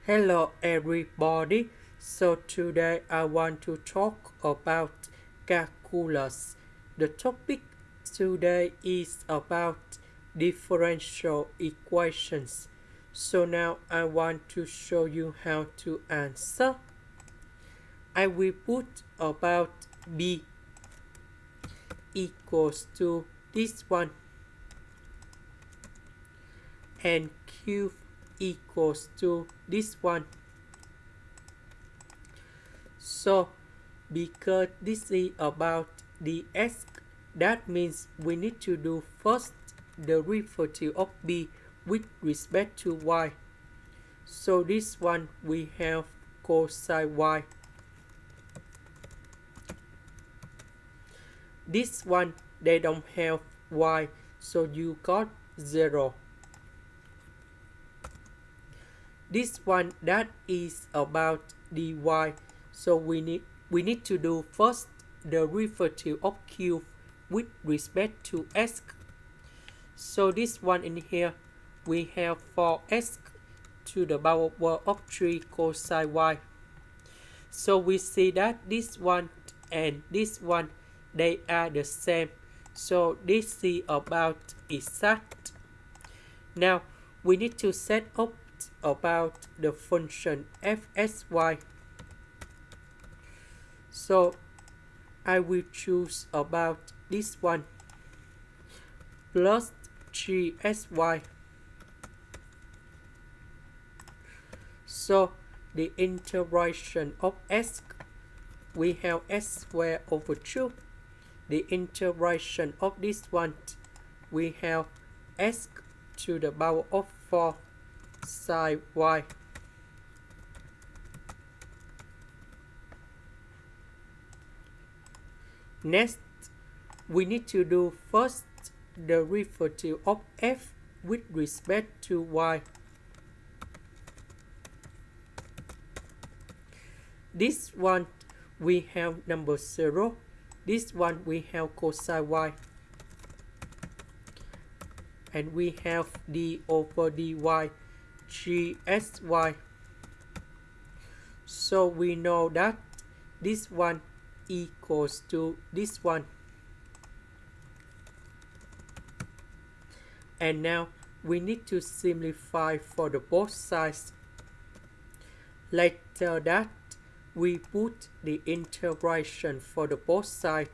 Hello everybody. So today I want to talk about calculus. The topic today is about differential equations. So now I want to show you how to answer. I will put about b equals to this one and q equals to this one. So because this is about the x, that means we need to do first the derivative of b with respect to y. So this one we have cosine y. This one they don't have y, so you got 0. This one that is about dy, so we need to do first the derivative of q with respect to x. So this one in here we have 4x to the power of 3 cosine y. So we see that this one and this one they are the same. So this is about exact. Now we need to set up about the function fxy. So I will choose about this one plus 3xy. So the integration of x, we have x squared over 2. The integration of this one, we have x to the power of 4 sine y. Next, we need to do first the derivative of f with respect to y. This one we have number 0. This one we have cosine y. And we have d over dy 3xy. So we know that this one equals to this one. And now we need to simplify for the both sides. Later that we put the integration for the both sides.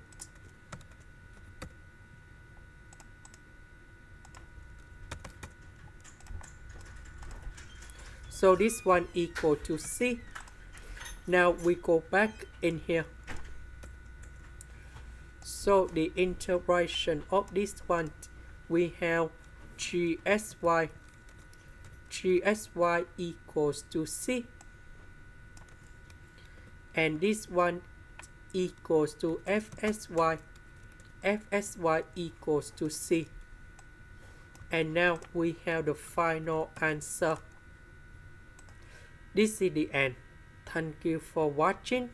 So this one equal to c. Now we go back in here. So the integration of this one, we have 3xy. 3xy equals to c. And this one equals to fxy. fxy equals to c. And now we have the final answer. This is the end. Thank you for watching.